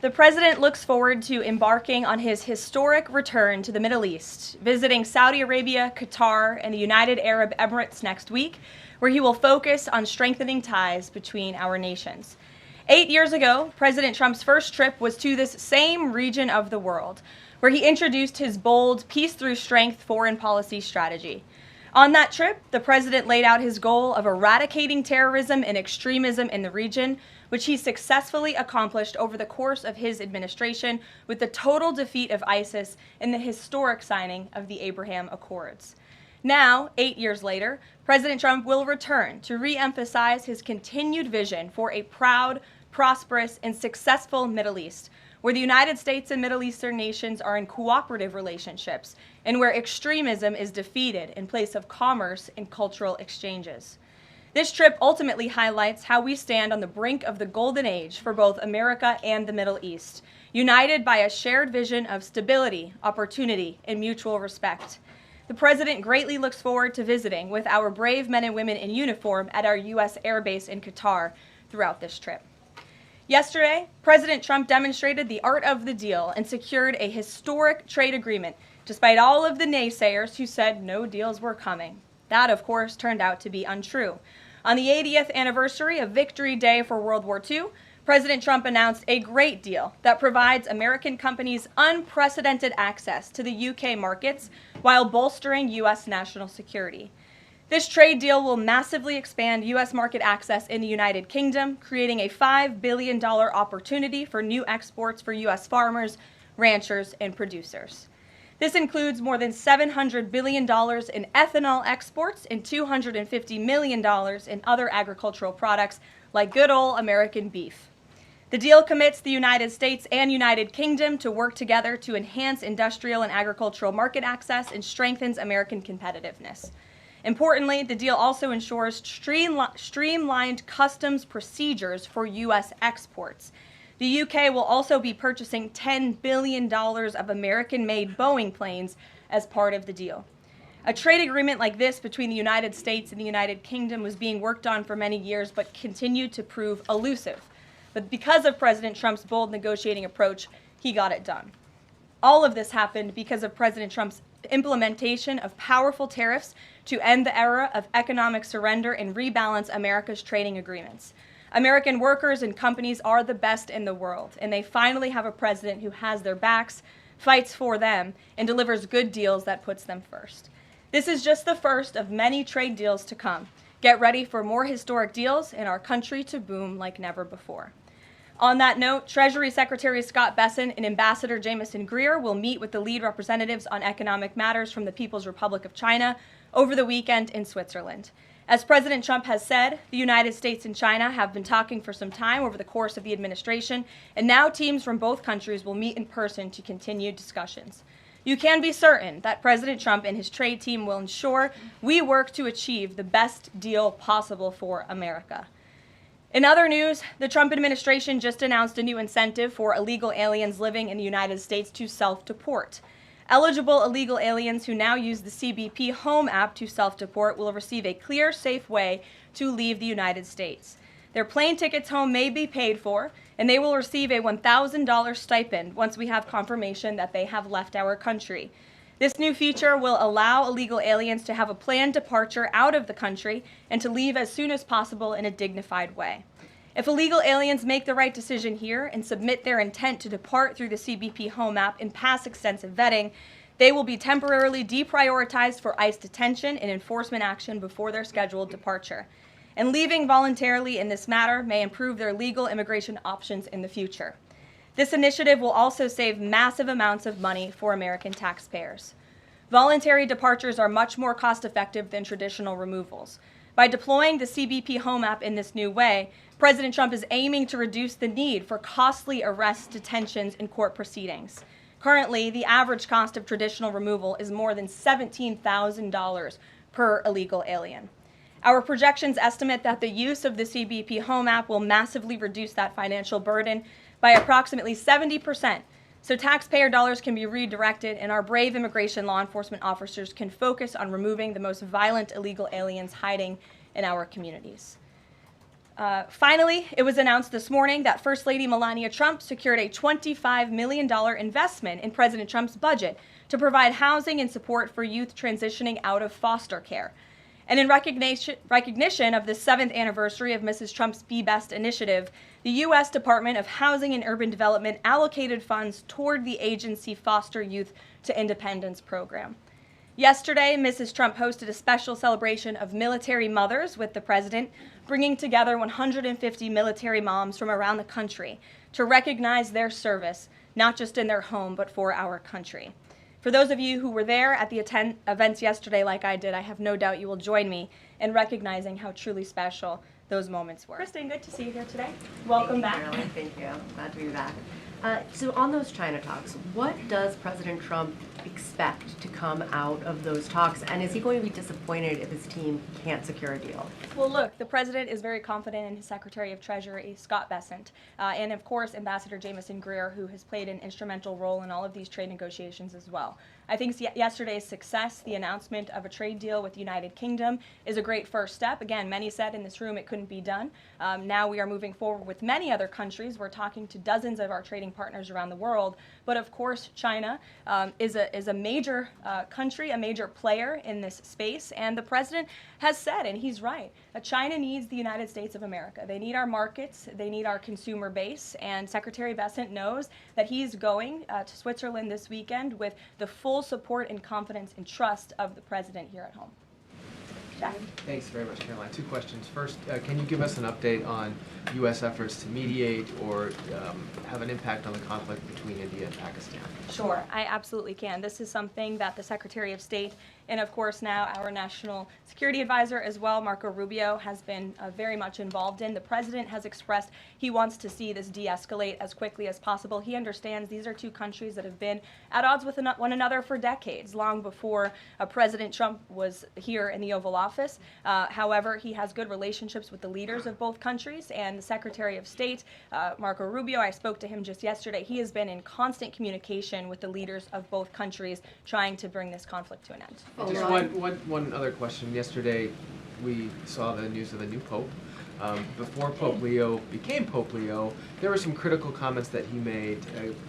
The president looks forward to embarking on his historic return to the Middle East, visiting Saudi Arabia, Qatar, and the United Arab Emirates next week, where he will focus on strengthening ties between our nations. 8 years ago, President Trump's first trip was to this same region of the world, where he introduced his bold peace through strength foreign policy strategy. On that trip, the president laid out his goal of eradicating terrorism and extremism in the region, which he successfully accomplished over the course of his administration with the total defeat of ISIS and the historic signing of the Abraham Accords. Now, 8 years later, President Trump will return to re-emphasize his continued vision for a proud, prosperous, and successful Middle East, where the United States and Middle Eastern nations are in cooperative relationships, and where extremism is defeated in place of commerce and cultural exchanges. This trip ultimately highlights how we stand on the brink of the golden age for both America and the Middle East, united by a shared vision of stability, opportunity, and mutual respect. The president greatly looks forward to visiting with our brave men and women in uniform at our U.S. Air Base in Qatar throughout this trip. Yesterday, President Trump demonstrated the art of the deal and secured a historic trade agreement, despite all of the naysayers who said no deals were coming. That, of course, turned out to be untrue. On the 80th anniversary of Victory Day for World War II, President Trump announced a great deal that provides American companies unprecedented access to the UK markets while bolstering U.S. national security. This trade deal will massively expand U.S. market access in the United Kingdom, creating a $5 billion opportunity for new exports for U.S. farmers, ranchers, and producers. This includes more than $700 billion in ethanol exports and $250 million in other agricultural products like good old American beef. The deal commits the United States and United Kingdom to work together to enhance industrial and agricultural market access and strengthens American competitiveness. Importantly, the deal also ensures streamlined customs procedures for U.S. exports. The UK will also be purchasing $10 billion of American-made Boeing planes as part of the deal. A trade agreement like this between the United States and the United Kingdom was being worked on for many years but continued to prove elusive. But because of President Trump's bold negotiating approach, he got it done. All of this happened because of President Trump's implementation of powerful tariffs to end the era of economic surrender and rebalance America's trading agreements. American workers and companies are the best in the world, and they finally have a president who has their backs, fights for them, and delivers good deals that puts them first. This is just the first of many trade deals to come. Get ready for more historic deals and our country to boom like never before. On that note, Treasury Secretary Scott Bessent and Ambassador Jamieson Greer will meet with the lead representatives on economic matters from the People's Republic of China over the weekend in Switzerland. As President Trump has said, the United States and China have been talking for some time over the course of the administration, and now teams from both countries will meet in person to continue discussions. You can be certain that President Trump and his trade team will ensure we work to achieve the best deal possible for America. In other news, the Trump administration just announced a new incentive for illegal aliens living in the United States to self-deport. Eligible illegal aliens who now use the CBP Home app to self-deport will receive a clear, safe way to leave the United States. Their plane tickets home may be paid for, and they will receive a $1,000 stipend once we have confirmation that they have left our country. This new feature will allow illegal aliens to have a planned departure out of the country and to leave as soon as possible in a dignified way. If illegal aliens make the right decision here and submit their intent to depart through the CBP Home app and pass extensive vetting, they will be temporarily deprioritized for ICE detention and enforcement action before their scheduled departure. And leaving voluntarily in this matter may improve their legal immigration options in the future. This initiative will also save massive amounts of money for American taxpayers. Voluntary departures are much more cost-effective than traditional removals. By deploying the CBP Home app in this new way, President Trump is aiming to reduce the need for costly arrests, detentions, and court proceedings. Currently, the average cost of traditional removal is more than $17,000 per illegal alien. Our projections estimate that the use of the CBP Home app will massively reduce that financial burden by approximately 70%, so taxpayer dollars can be redirected and our brave immigration law enforcement officers can focus on removing the most violent illegal aliens hiding in our communities. Finally, it was announced this morning that First Lady Melania Trump secured a $25 million investment in President Trump's budget to provide housing and support for youth transitioning out of foster care. And in recognition of the 7th anniversary of Mrs. Trump's Be Best initiative, the U.S. Department of Housing and Urban Development allocated funds toward the agency Foster Youth to Independence program. Yesterday, Mrs. Trump hosted a special celebration of military mothers with the president, bringing together 150 military moms from around the country to recognize their service, not just in their home, but for our country. For those of you who were there at the events yesterday like I did, I have no doubt you will join me in recognizing how truly special those moments were. Kristen, good to see you here today. Welcome back. Caroline. Thank you. Glad to be back. So on those China talks, what does President Trump expect to come out of those talks? And is he going to be disappointed if his team can't secure a deal? Well, look, the president is very confident in his Secretary of Treasury, Scott Bessent, and of course, Ambassador Jamieson Greer, who has played an instrumental role in all of these trade negotiations as well. I think yesterday's success, the announcement of a trade deal with the United Kingdom, is a great first step. Again, many said in this room it couldn't be done. Now we are moving forward with many other countries. We're talking to dozens of our trading partners around the world. But of course, China is a major country, a major player in this space. And the president has said, and he's right, that China needs the United States of America. They need our markets. They need our consumer base. And Secretary Bessent knows that he's going to Switzerland this weekend with the full support and confidence and trust of the president here at home. Jack. Thanks very much, Caroline. Two questions. First, can you give us an update on U.S. efforts to mediate or have an impact on the conflict between India and Pakistan? Sure, I absolutely can. This is something that the Secretary of State and, of course, now our National Security Advisor as well, Marco Rubio, has been very much involved in. The president has expressed he wants to see this de-escalate as quickly as possible. He understands these are two countries that have been at odds with one another for decades, long before President Trump was here in the Oval Office. However, he has good relationships with the leaders of both countries, and the Secretary of State, Marco Rubio, I spoke to him just yesterday. He has been in constant communication with the leaders of both countries trying to bring this conflict to an end. Just one other question. Yesterday, we saw the news of the new Pope. Before Pope Leo became Pope Leo, there were some critical comments that he made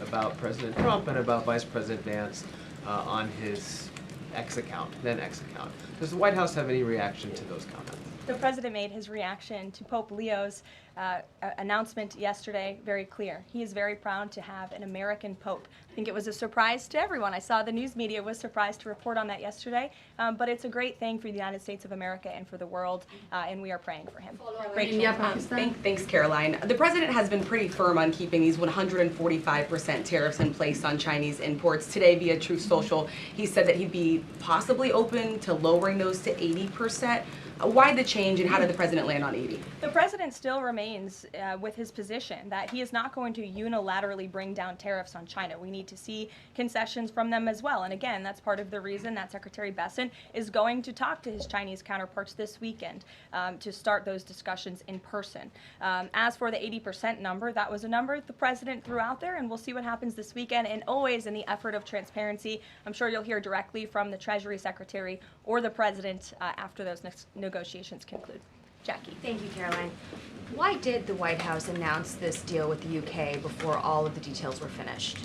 about President Trump and about Vice President Vance on his then ex account. Does the White House have any reaction to those comments? The president made his reaction to Pope Leo's announcement yesterday very clear. He is very proud to have an American Pope. I think it was a surprise to everyone. I saw the news media was surprised to report on that yesterday, but it's a great thing for the United States of America and for the world, and we are praying for him. Thanks, Caroline. The president has been pretty firm on keeping these 145% tariffs in place on Chinese imports. Today, via Truth Social, he said that he'd be possibly open to lowering those to 80%. Why the change, and how did the president land on 80? The president still remains with his position that he is not going to unilaterally bring down tariffs on China. We need to see concessions from them as well. And again, that's part of the reason that Secretary Bessent is going to talk to his Chinese counterparts this weekend to start those discussions in person. As for the 80% number, that was a number the president threw out there, and we'll see what happens this weekend. And always in the effort of transparency, I'm sure you'll hear directly from the Treasury Secretary or the president after those negotiations conclude. Jackie. Thank you, Caroline. Why did the White House announce this deal with the UK before all of the details were finished?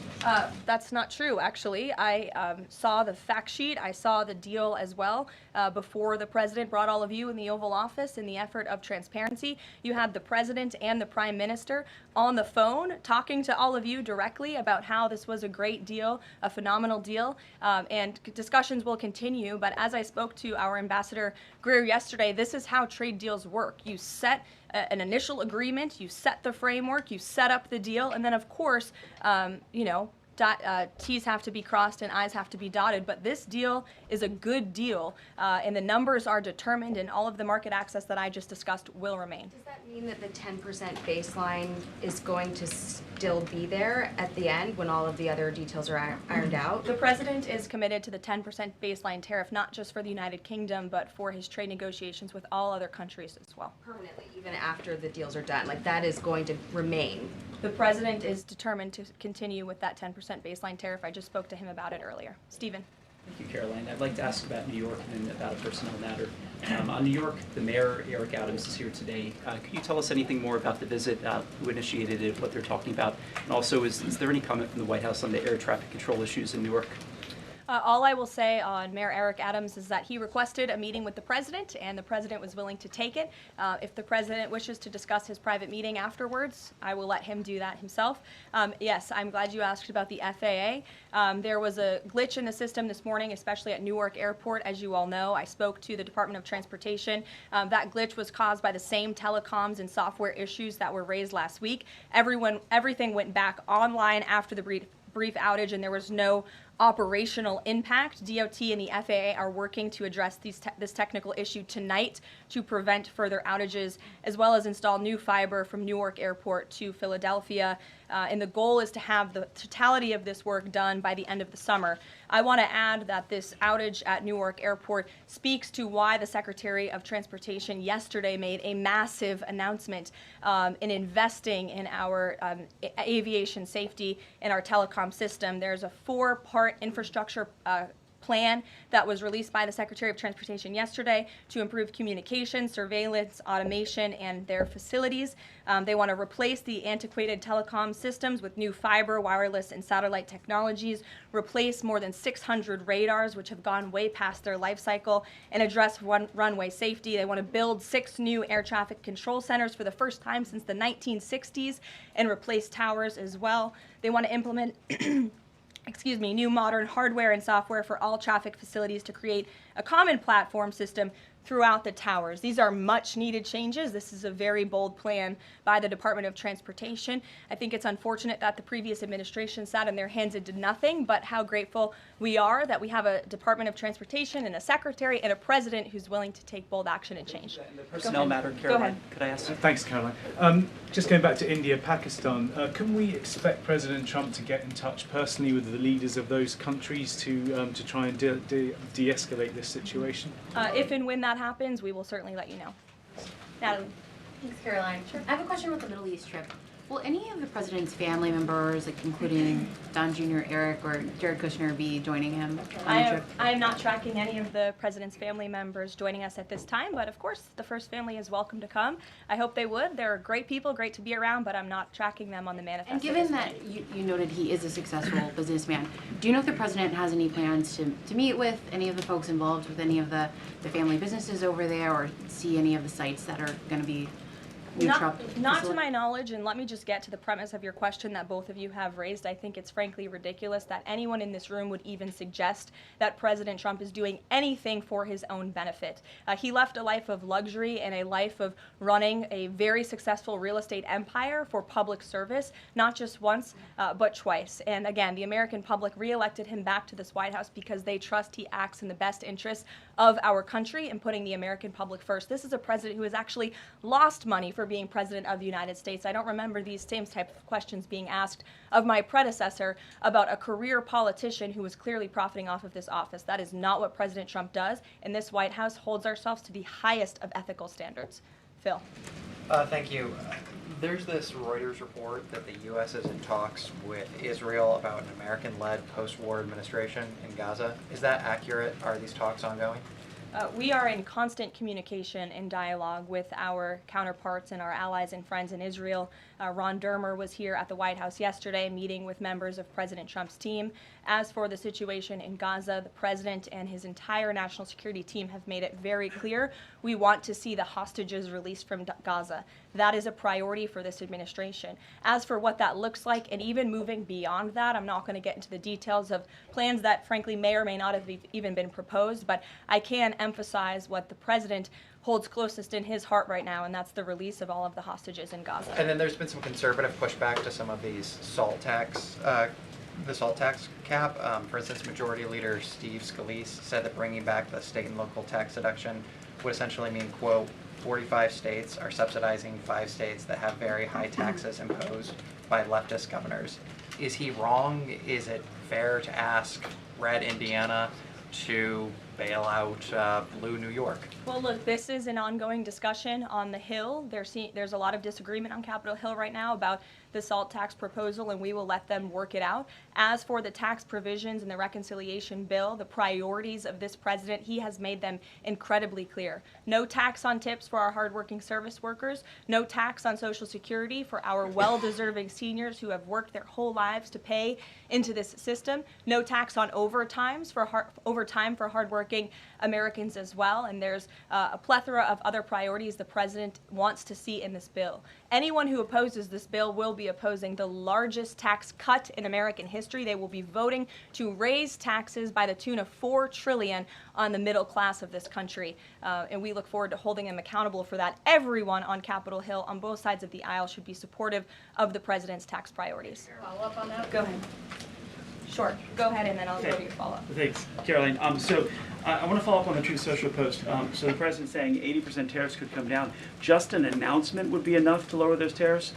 That's not true, actually. I saw the fact sheet. I saw the deal as well before the president brought all of you in the Oval Office in the effort of transparency. You had the president and the prime minister on the phone talking to all of you directly about how this was a great deal, a phenomenal deal, and discussions will continue. But as I spoke to our Ambassador Greer yesterday, this is how trade deals work. You set an initial agreement, you set the framework, you set up the deal, and then of course, T's have to be crossed and I's have to be dotted, but this deal is a good deal, and the numbers are determined, and all of the market access that I just discussed will remain. Does that mean that the 10% baseline is going to still be there at the end when all of the other details are ironed out? The president is committed to the 10% baseline tariff, not just for the United Kingdom, but for his trade negotiations with all other countries as well. Permanently, even after the deals are done, like that is going to remain? The president is determined to continue with that 10% baseline tariff. I just spoke to him about it earlier. Stephen. Thank you, Caroline. I'd like to ask about New York and about a personnel matter. On New York, the mayor, Eric Adams, is here today. Could you tell us anything more about the visit, who initiated it, what they're talking about? And also, is there any comment from the White House on the air traffic control issues in Newark? All I will say on Mayor Eric Adams is that he requested a meeting with the president, and the president was willing to take it. If the president wishes to discuss his private meeting afterwards, I will let him do that himself. Yes, I'm glad you asked about the FAA. There was a glitch in the system this morning, especially at Newark Airport. As you all know, I spoke to the Department of Transportation. That glitch was caused by the same telecoms and software issues that were raised last week. Everything went back online after the brief outage, and there was no operational impact. DOT and the FAA are working to address this technical issue tonight to prevent further outages, as well as install new fiber from Newark Airport to Philadelphia. And the goal is to have the totality of this work done by the end of the summer. I want to add that this outage at Newark Airport speaks to why the Secretary of Transportation yesterday made a massive announcement in investing in our aviation safety and our telecom system. There's a 4-part infrastructure plan that was released by the Secretary of Transportation yesterday to improve communication, surveillance, automation, and their facilities. They want to replace the antiquated telecom systems with new fiber, wireless, and satellite technologies, replace more than 600 radars, which have gone way past their life cycle, and address runway safety. They want to build 6 new air traffic control centers for the first time since the 1960s and replace towers as well. They want to implement new modern hardware and software for all traffic facilities to create a common platform system throughout the towers. These are much needed changes. This is a very bold plan by the Department of Transportation. I think it's unfortunate that the previous administration sat on their hands and did nothing, but how grateful we are that we have a Department of Transportation and a secretary and a president who's willing to take bold action and change. The personnel matter, Caroline, could I ask? Thanks, Caroline. Just going back to India, Pakistan, can we expect President Trump to get in touch personally with the leaders of those countries to try and de-escalate this situation? If and when that happens, we will certainly let you know. Natalie. Thanks, Caroline. Sure. I have a question about the Middle East trip. Will any of the president's family members, like including Don Jr., Eric, or Jared Kushner, be joining him on the trip? I am not tracking any of the president's family members joining us at this time, but of course, the first family is welcome to come. I hope they would. They're great people, great to be around, but I'm not tracking them on the manifest. And given that you noted he is a successful businessman, do you know if the president has any plans to meet with any of the folks involved with any of the family businesses over there, or see any of the sites that are going to be Not to my knowledge, and let me just get to the premise of your question that both of you have raised. I think it's frankly ridiculous that anyone in this room would even suggest that President Trump is doing anything for his own benefit. He left a life of luxury and a life of running a very successful real estate empire for public service, not just once, but twice. And again, the American public reelected him back to this White House because they trust he acts in the best interest of our country and putting the American public first. This is a president who has actually lost money for being president of the United States. I don't remember these same type of questions being asked of my predecessor about a career politician who was clearly profiting off of this office. That is not what President Trump does, and this White House holds ourselves to the highest of ethical standards. Phil. Thank you. There's this Reuters report that the U.S. is in talks with Israel about an American-led post-war administration in Gaza. Is that accurate? Are these talks ongoing? We are in constant communication and dialogue with our counterparts and our allies and friends in Israel. Ron Dermer was here at the White House yesterday meeting with members of President Trump's team. As for the situation in Gaza, the president and his entire national security team have made it very clear we want to see the hostages released from Gaza. That is a priority for this administration. As for what that looks like, and even moving beyond that, I'm not going to get into the details of plans that frankly may or may not have even been proposed, but I can emphasize what the president holds closest in his heart right now, and that's the release of all of the hostages in Gaza. And then there's been some conservative pushback to some of these salt tax, the salt tax cap. For instance, Majority Leader Steve Scalise said that bringing back the state and local tax deduction would essentially mean, quote, 45 states are subsidizing 5 states that have very high taxes imposed by leftist governors. Is he wrong? Is it fair to ask red Indiana to bail out blue New York? Well, look, this is an ongoing discussion on the Hill. There's a lot of disagreement on Capitol Hill right now about the SALT tax proposal, and we will let them work it out. As for the tax provisions in the reconciliation bill, the priorities of this president, he has made them incredibly clear. No tax on tips for our hardworking service workers, no tax on Social Security for our well-deserving seniors who have worked their whole lives to pay into this system, no tax on overtime for hardworking Americans as well, and there's a plethora of other priorities the president wants to see in this bill. Anyone who opposes this bill will be opposing the largest tax cut in American history. They will be voting to raise taxes by the tune of $4 trillion on the middle class of this country, and we look forward to holding them accountable for that. Everyone on Capitol Hill on both sides of the aisle should be supportive of the president's tax priorities. Follow up on that? Go ahead. Sure. Go ahead, and then I'll go to your follow-up. Thanks, Caroline. I want to follow up on the Truth Social post. So the president saying 80% tariffs could come down. Just an announcement would be enough to lower those tariffs?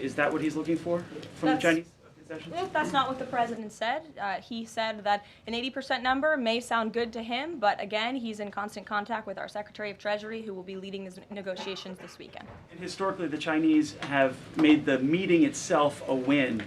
Is that what he's looking for from the Chinese concessions? That's not what the president said. He said that an 80% number may sound good to him, but again, he's in constant contact with our Secretary of Treasury, who will be leading these negotiations this weekend. And historically, the Chinese have made the meeting itself a win.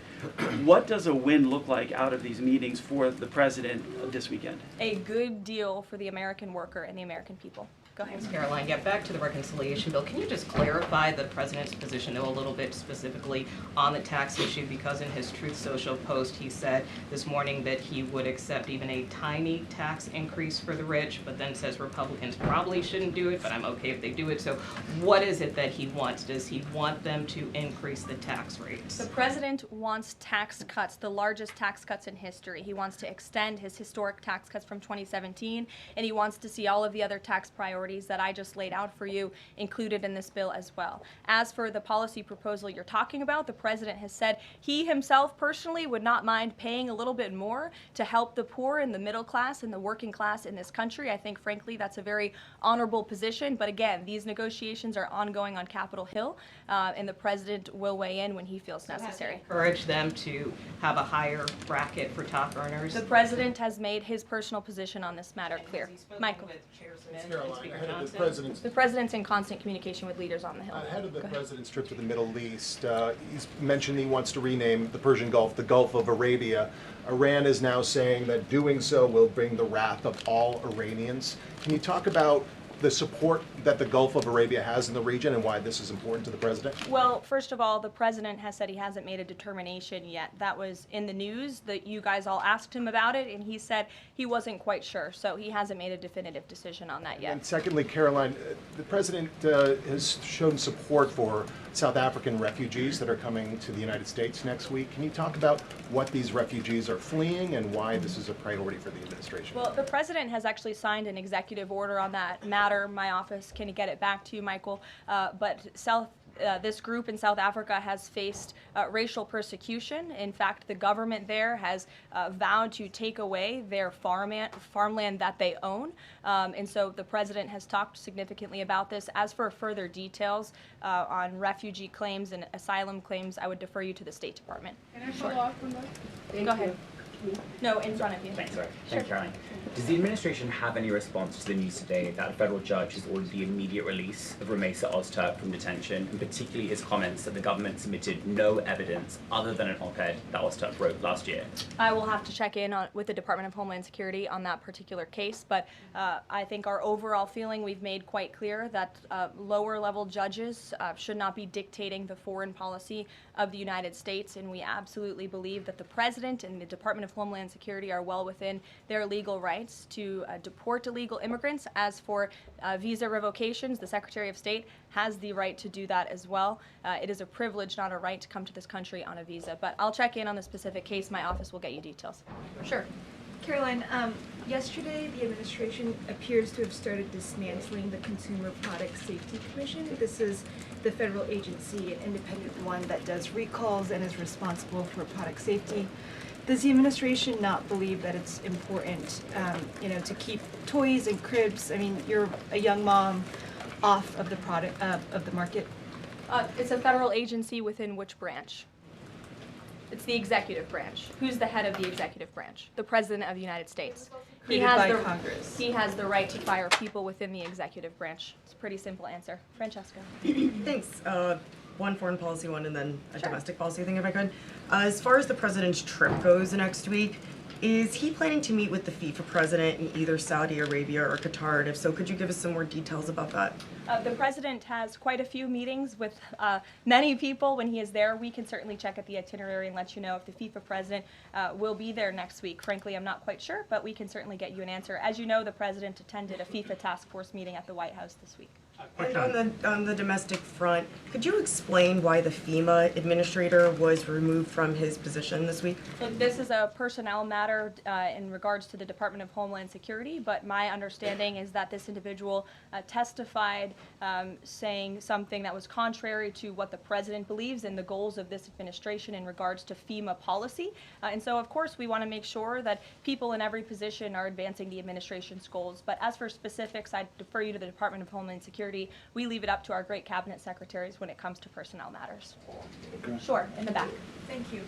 What does a win look like out of these meetings for the president this weekend? A good deal for the American worker and the American people. Go ahead. Thanks, Caroline. Yeah, back to the reconciliation bill. Can you just clarify the president's position, though, a little bit specifically on the tax issue? Because in his Truth Social post, he said this morning that he would accept even a tiny tax increase for the rich, but then says Republicans probably shouldn't do it, but I'm okay if they do it. So what is it that he wants? Does he want them to increase the tax rates? The president wants tax cuts, the largest tax cuts in history. He wants to extend his historic tax cuts from 2017, and he wants to see all of the other tax priorities that I just laid out for you included in this bill as well. As for the policy proposal you're talking about, the president has said he himself personally would not mind paying a little bit more to help the poor and the middle class and the working class in this country. I think, frankly, that's a very honorable position. But again, these negotiations are ongoing on Capitol Hill, and the president will weigh in when he feels necessary. Encourage them to have a higher bracket for top earners? The president has made his personal position on this matter clear. Michael. The president's in constant communication with leaders on the Hill. Ahead of the president's trip to the Middle East, he's mentioned he wants to rename the Persian Gulf the Gulf of Arabia. Iran is now saying that doing so will bring the wrath of all Iranians. Can you talk about the support that the Gulf of Arabia has in the region and why this is important to the president? Well, first of all, the president has said he hasn't made a determination yet. That was in the news that you guys all asked him about it, and he said he wasn't quite sure. So he hasn't made a definitive decision on that yet. And secondly, Caroline, the president has shown support for South African refugees that are coming to the United States next week. Can you talk about what these refugees are fleeing and why this is a priority for the administration? Well, the president has actually signed an executive order on that matter. My office can get it back to you, Michael. But this group in South Africa has faced racial persecution. In fact, the government there has vowed to take away their farmland that they own. And so the president has talked significantly about this. As for further details on refugee claims and asylum claims, I would defer you to the State Department. Can I follow up on that? Go ahead. No, in front of you. Thanks, sorry. Sure. Thanks, Caroline. Does the administration have any response to the news today that a federal judge has ordered the immediate release of Ramesa Ozturk from detention, and particularly his comments that the government submitted no evidence other than an op-ed that Ozturk wrote last year? I will have to check in with the Department of Homeland Security on that particular case, but I think our overall feeling, we've made quite clear that lower level judges should not be dictating the foreign policy of the United States, and we absolutely believe that the President and the Department of Homeland Security are well within their legal rights to deport illegal immigrants. As for visa revocations, the Secretary of State has the right to do that as well. It is a privilege, not a right, to come to this country on a visa. But I'll check in on the specific case. My office will get you details. Sure. Caroline, yesterday the administration appears to have started dismantling the Consumer Product Safety Commission. This is the federal agency, an independent one that does recalls and is responsible for product safety. Does the administration not believe that it's important, to keep toys and cribs? I mean, you're a young mom, off of the product of the market. It's a federal agency within which branch? It's the executive branch. Who's the head of the executive branch? The President of the United States. Created by Congress. He has the right to fire people within the executive branch. It's a pretty simple answer. Francesca. Thanks. one foreign policy one and then a Sure. domestic policy thing, if I could. As far as the president's trip goes next week, is he planning to meet with the FIFA president in either Saudi Arabia or Qatar? And if so, could you give us some more details about that? The president has quite a few meetings with many people when he is there. We can certainly check at the itinerary and let you know if the FIFA president will be there next week. Frankly, I'm not quite sure, but we can certainly get you an answer. As you know, the president attended a FIFA task force meeting at the White House this week. And on the domestic front, could you explain why the FEMA administrator was removed from his position this week? Look, this is a personnel matter in regards to the Department of Homeland Security, but my understanding is that this individual testified saying something that was contrary to what the president believes and the goals of this administration in regards to FEMA policy. And so, of course, we want to make sure that people in every position are advancing the administration's goals. But as for specifics, I defer you to the Department of Homeland Security. We leave it up to our great cabinet secretaries when it comes to personnel matters. Sure, in the back. Thank you.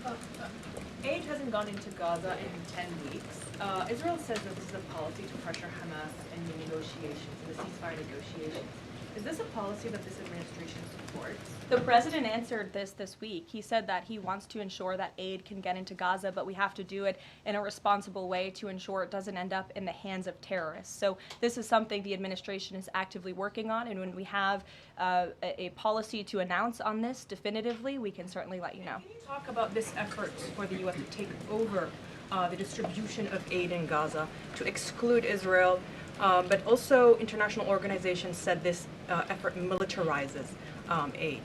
Aid hasn't gone into Gaza in 10 weeks. Israel says that this is a policy to pressure Hamas in the negotiations, in the ceasefire negotiations. Is this a policy that this administration supports? The president answered this week. He said that he wants to ensure that aid can get into Gaza, but we have to do it in a responsible way to ensure it doesn't end up in the hands of terrorists. So this is something the administration is actively working on, and when we have a policy to announce on this definitively, we can certainly let you know. Can you talk about this effort for the U.S. to take over the distribution of aid in Gaza, to exclude Israel, but also international organizations said this effort militarizes aid?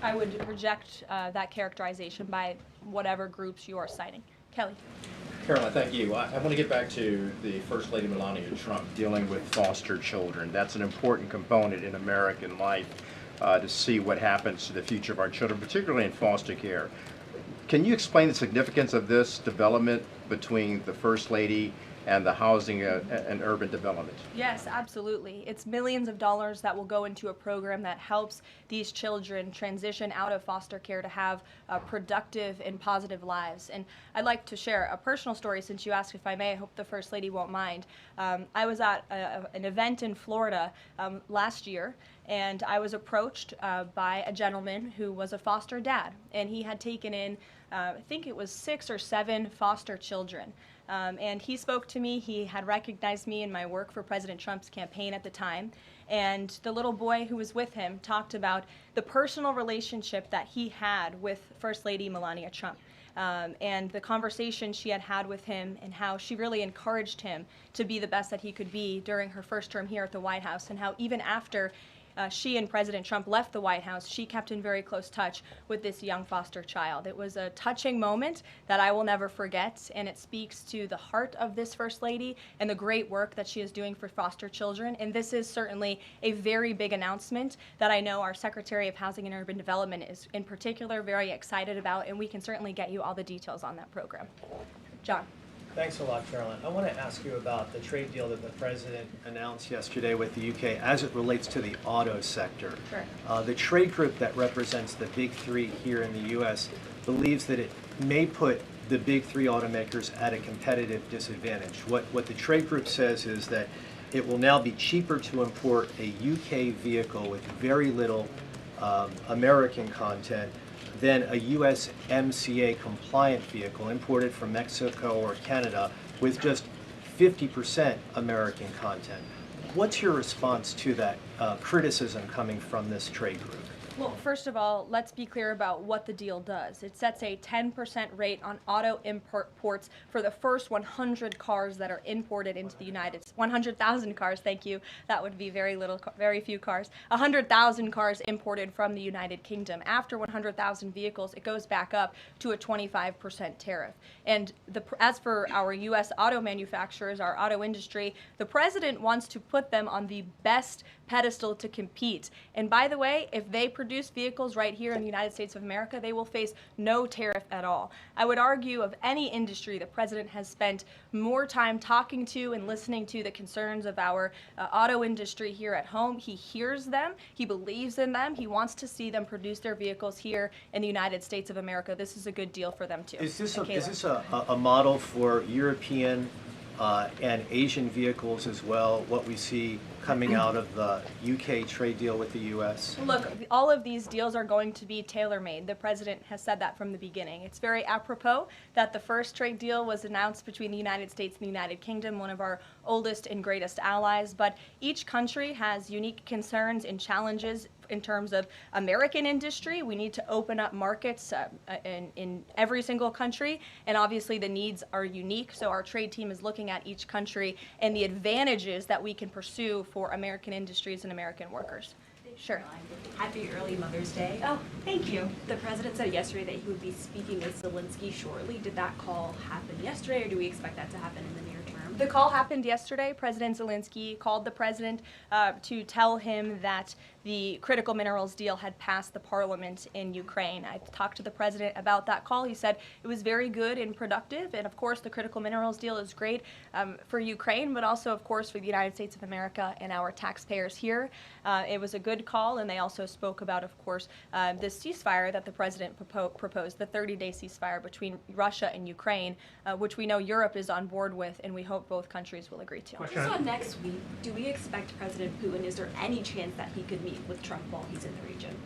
I would reject that characterization by whatever groups you are citing. Kelly. Caroline, thank you. I want to get back to the First Lady Melania Trump dealing with foster children. That's an important component in American life to see what happens to the future of our children, particularly in foster care. Can you explain the significance of this development between the First Lady and the housing and urban development? Yes, absolutely. It's millions of dollars that will go into a program that helps these children transition out of foster care to have productive and positive lives. And I'd like to share a personal story since you asked if I may. I hope the First Lady won't mind. I was at an event in Florida last year, and I was approached by a gentleman who was a foster dad, and he had taken in I think it was 6 or 7 foster children. And he spoke to me. He had recognized me in my work for President Trump's campaign at the time. And the little boy who was with him talked about the personal relationship that he had with First Lady Melania Trump. And the conversation she had with him and how she really encouraged him to be the best that he could be during her first term here at the White House, and how even after she and President Trump left the White House, she kept in very close touch with this young foster child. It was a touching moment that I will never forget, and it speaks to the heart of this First Lady and the great work that she is doing for foster children. And this is certainly a very big announcement that I know our Secretary of Housing and Urban Development is in particular very excited about, and we can certainly get you all the details on that program. John. Thanks a lot, Caroline. I want to ask you about the trade deal that the President announced yesterday with the UK as it relates to the auto sector. Sure. The trade group that represents the big three here in the U.S. believes that it may put the big three automakers at a competitive disadvantage. What the trade group says is that it will now be cheaper to import a UK vehicle with very little American content than a USMCA compliant vehicle imported from Mexico or Canada with just 50% American content. What's your response to that criticism coming from this trade group? Well, first of all, let's be clear about what the deal does. It sets a 10% rate on auto imports for the first 100 cars that are imported into the United States. 100,000 cars, thank you. That would be very few cars. 100,000 cars imported from the United Kingdom. After 100,000 vehicles, it goes back up to a 25% tariff. And as for our U.S. auto manufacturers, our auto industry, the president wants to put them on the best pedestal to compete. And by the way, if they produce vehicles right here in the United States of America, they will face no tariff at all. I would argue of any industry, the president has spent more time talking to and listening to the concerns of our auto industry here at home. He hears them, he believes in them, he wants to see them produce their vehicles here in the United States of America. This is a good deal for them too. Is this a model for European and Asian vehicles as well, what we see coming out of the UK trade deal with the US? Look, all of these deals are going to be tailor-made. The president has said that from the beginning. It's very apropos that the first trade deal was announced between the United States and the United Kingdom, one of our oldest and greatest allies, but each country has unique concerns and challenges in terms of American industry. We need to open up markets in every single country, and obviously the needs are unique, so our trade team is looking at each country and the advantages that we can pursue for American industries and American workers. Sure. Happy early Mother's Day. Oh, thank you. The president said yesterday that he would be speaking with Zelensky shortly. Did that call happen yesterday, or do we expect that to happen in the near term? The call happened yesterday. President Zelensky called the president to tell him that the critical minerals deal had passed the parliament in Ukraine. I talked to the president about that call. He said it was very good and productive, and of course the critical minerals deal is great for Ukraine, but also of course for the United States of America and our taxpayers here. It was a good call, and they also spoke about, of course, this ceasefire that the president proposed, the 30-day ceasefire between Russia and Ukraine, which we know Europe is on board with, and we hope both countries will agree to. Just on next week, do we expect President Putin, is there any chance that he could meet with Trump while he's in the region?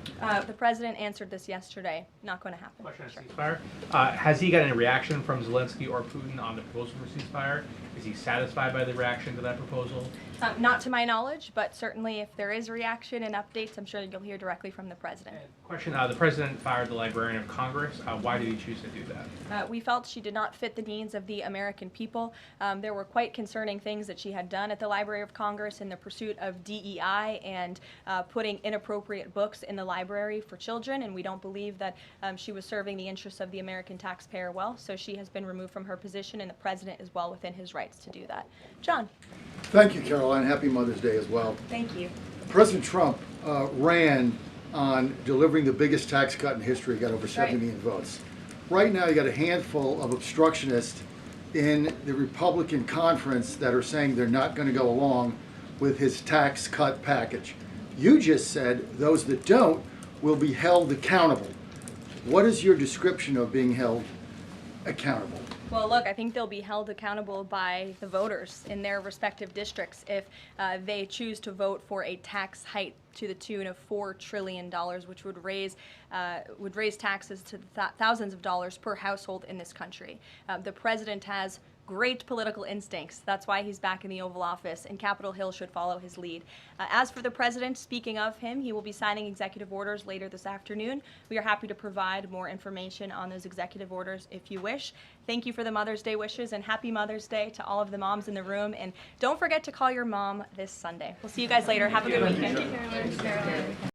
The president answered this yesterday. Not going to happen. Question on ceasefire. Has he got any reaction from Zelensky or Putin on the proposal for ceasefire? Is he satisfied by the reaction to that proposal? Not to my knowledge, but certainly if there is a reaction and updates, I'm sure you'll hear directly from the president. Question, the president fired the Librarian of Congress. Why did he choose to do that? We felt she did not fit the needs of the American people. There were quite concerning things that she had done at the Library of Congress in the pursuit of DEI and putting inappropriate books in the library for children, and we don't believe that she was serving the interests of the American taxpayer well, so she has been removed from her position, and the president is well within his rights to do that. John. Thank you, Caroline. Happy Mother's Day as well. Thank you. President Trump ran on delivering the biggest tax cut in history, got over 70 million votes. Right now, you got a handful of obstructionists in the Republican conference that are saying they're not going to go along with his tax cut package. You just said those that don't will be held accountable. What is your description of being held accountable? Well, look, I think they'll be held accountable by the voters in their respective districts if they choose to vote for a tax hike to the tune of $4 trillion, which would raise taxes to thousands of dollars per household in this country. The president has great political instincts. That's why he's back in the Oval Office, and Capitol Hill should follow his lead. As for the president, speaking of him, he will be signing executive orders later this afternoon. We are happy to provide more information on those executive orders if you wish. Thank you for the Mother's Day wishes, and happy Mother's Day to all of the moms in the room. And don't forget to call your mom this Sunday. We'll see you guys later. Have a good weekend.